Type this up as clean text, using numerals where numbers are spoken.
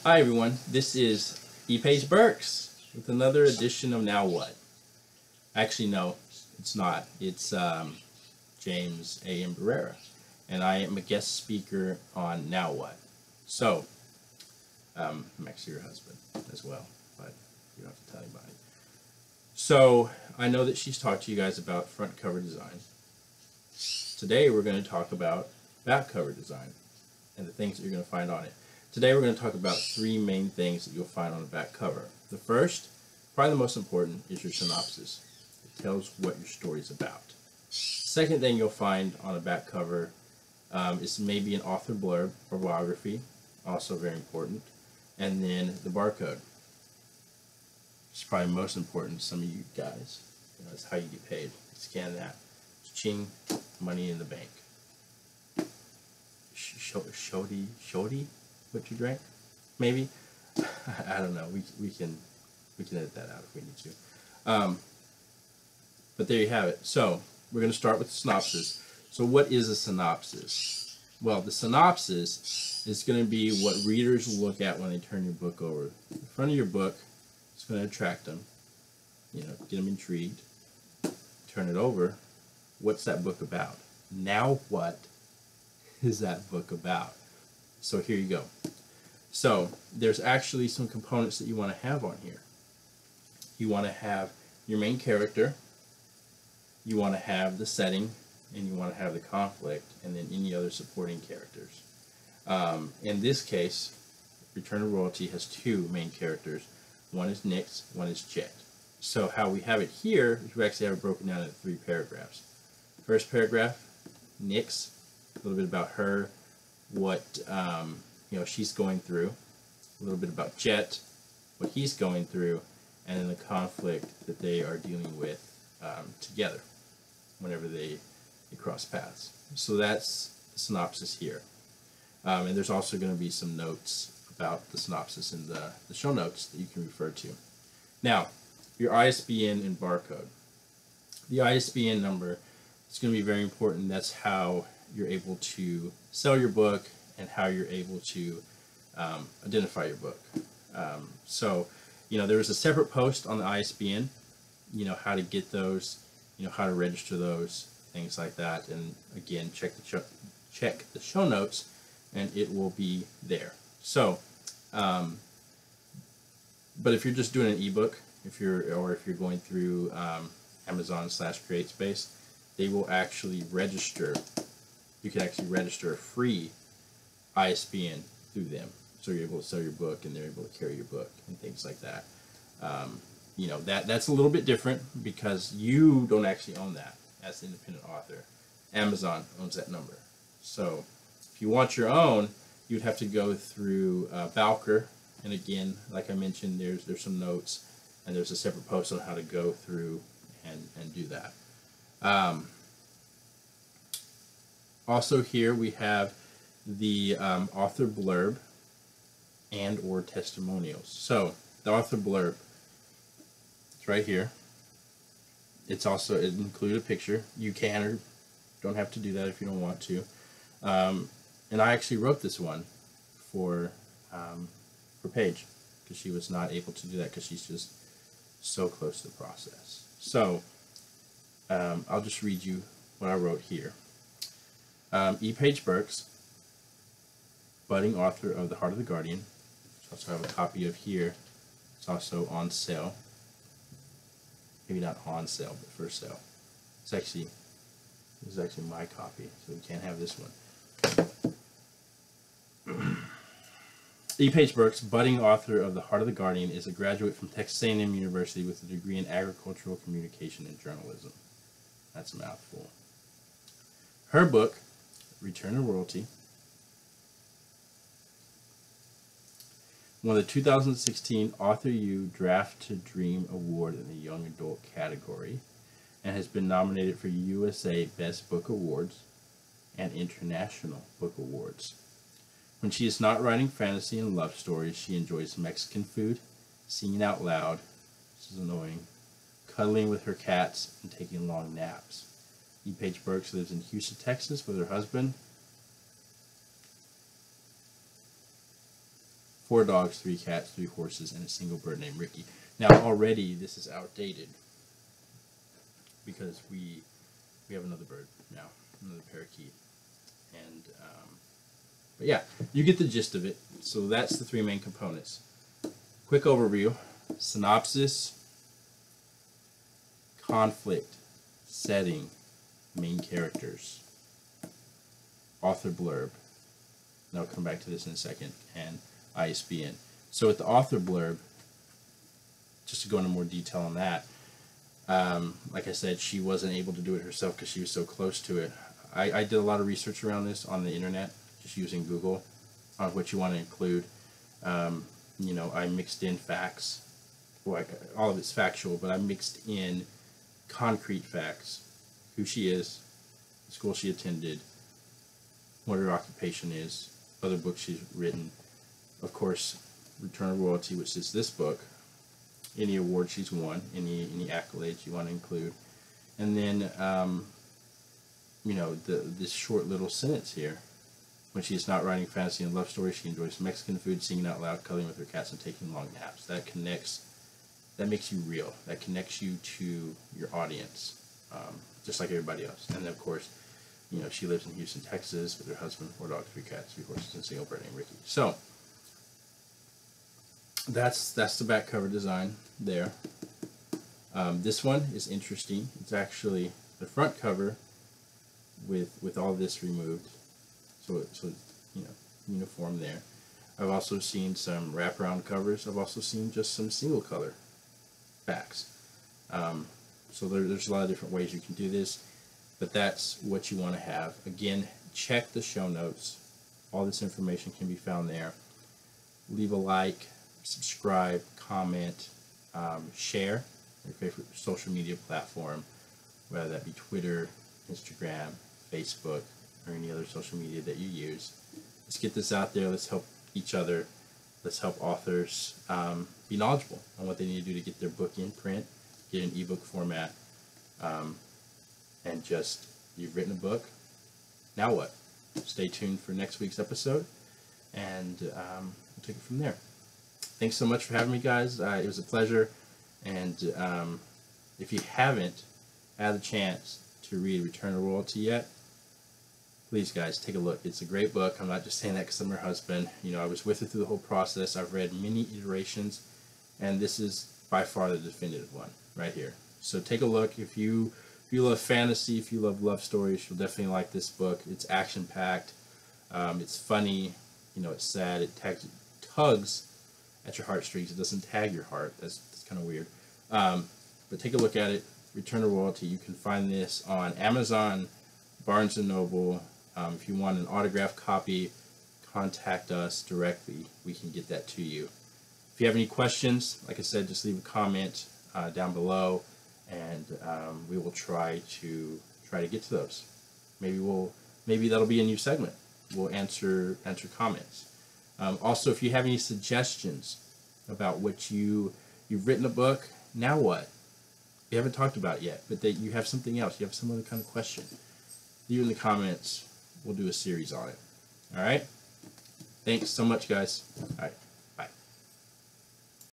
Hi everyone, this is E. Page Burks with another edition of Now What? Actually, no, it's not. It's James A.M. Barrera, and I am a guest speaker on Now What? So, I'm actually your husband as well, but you don't have to tell anybody. So, I know that she's talked to you guys about front cover design. Today we're going to talk about back cover design and the things that you're going to find on it. Today we're going to talk about three main things that you'll find on the back cover. The first, probably the most important, is your synopsis. It tells what your story is about. Second thing you'll find on a back cover is maybe an author blurb or biography, also very important, and then the barcode. It's probably most important to some of you guys. That's how you get paid. Scan that. Ching, money in the bank. Shody? What you drank? Maybe? I don't know. We can edit that out if we need to. But there you have it. So we're going to start with the synopsis. So what is a synopsis? Well, the synopsis is going to be what readers will look at when they turn your book over. The front of your book is going to attract them, get them intrigued. Turn it over. What's that book about? Now what is that book about? So here you go. So there's actually some components that you want to have on here. You want to have your main character, you want to have the setting, and you want to have the conflict, and then any other supporting characters. In this case, Return of Royalty has two main characters. One is Nyx, one is Jet. So how we have it here is we actually have it broken down into 3 paragraphs. First paragraph, Nyx, a little bit about her, what she's going through, a little bit about Jet, what he's going through, and then the conflict that they are dealing with together whenever they cross paths. So that's the synopsis here. And there's also going to be some notes about the synopsis in the show notes that you can refer to. Now, your ISBN and barcode. The ISBN number is going to be very important. That's how you're able to sell your book and how you're able to identify your book. So there was a separate post on the ISBN, how to get those, how to register those, things like that. And again, check the show notes, and it will be there. So, but if you're just doing an ebook, if you're going through Amazon/CreateSpace, they will actually register. You can actually register a free ISBN through them, so you're able to sell your book and they're able to carry your book and things like that. That's a little bit different because you don't actually own that as an independent author. Amazon owns that number. So if you want your own, you'd have to go through Valker, and again, like I mentioned, there's some notes and there's a separate post on how to go through and do that. Also here we have the author blurb and or testimonials. So the author blurb, it's right here. It includes a picture. You can or don't have to do that if you don't want to. And I actually wrote this one for Paige because she was not able to do that because she's just so close to the process. So I'll just read you what I wrote here. E. Page Burks, budding author of The Heart of the Guardian. I also have a copy of here. It's also on sale. Maybe not on sale, but for sale. This is actually my copy, so we can't have this one. E. Page Burks, budding author of The Heart of the Guardian, is a graduate from Texas A&M University with a degree in agricultural communication and journalism. That's a mouthful. Her book, Return of Royalty, won the 2016 Author U Draft to Dream Award in the Young Adult category and has been nominated for USA Best Book Awards and International Book Awards. When she is not writing fantasy and love stories, she enjoys Mexican food, singing out loud, this is annoying, cuddling with her cats, and taking long naps. E. Page Burks lives in Houston, Texas with her husband 4 dogs, 3 cats, 3 horses, and a single bird named Ricky. Now already this is outdated because we have another bird now, another parakeet, and but yeah, you get the gist of it. So that's the 3 main components. Quick overview: synopsis, conflict, setting, main characters, author blurb. And I'll come back to this in a second, and ISBN. So with the author blurb, just to go into more detail on that, like I said, she wasn't able to do it herself because she was so close to it. I did a lot of research around this on the internet, just using Google, on what you want to include. You know, I mixed in facts. Well, all of it's factual, but I mixed in concrete facts. Who she is, the school she attended, what her occupation is, other books she's written, of course, Return of Royalty, which is this book, any award she's won, any accolades you want to include, and then you know, this short little sentence here: when she is not writing fantasy and love stories, she enjoys Mexican food, singing out loud, cuddling with her cats, and taking long naps. That connects. That makes you real. That connects you to your audience, just like everybody else. And then, of course, you know, she lives in Houston, Texas, with her husband, 4 dogs, 3 cats, 3 horses, and a single bird named Ricky. So that's the back cover design there. This one is interesting. It's actually the front cover with all this removed, so it's, you know, uniform there. I've also seen some wraparound covers. I've also seen just some single color backs. So there's a lot of different ways you can do this, but that's what you want to have. Again, check the show notes. All this information can be found there. Leave a like, subscribe, comment, share your favorite social media platform, whether that be Twitter, Instagram, Facebook, or any other social media that you use. Let's get this out there. Let's help each other. Let's help authors be knowledgeable on what they need to do to get their book in print, get an ebook format, and just, you've written a book. Now what? Stay tuned for next week's episode, and we'll take it from there. Thanks so much for having me, guys. It was a pleasure. And if you haven't had a chance to read Return of Royalty yet, please, guys, take a look. It's a great book. I'm not just saying that because I'm her husband. You know, I was with her through the whole process. I've read many iterations, and this is by far the definitive one right here. So take a look. If you love fantasy, if you love stories, you'll definitely like this book. It's action-packed. It's funny. You know, it's sad. It tugs at your heartstrings. It doesn't tag your heart. That's kind of weird. But take a look at it. Return of Royalty. You can find this on Amazon, Barnes & Noble. If you want an autographed copy, contact us directly. We can get that to you. If you have any questions, like I said, just leave a comment down below, and we will try to get to those. Maybe that'll be a new segment. We'll answer comments. Also, if you have any suggestions about what you've written a book, now what? You haven't talked about it yet, but that you have something else, you have some other kind of question, leave it in the comments. We'll do a series on it. All right? Thanks so much, guys. All right.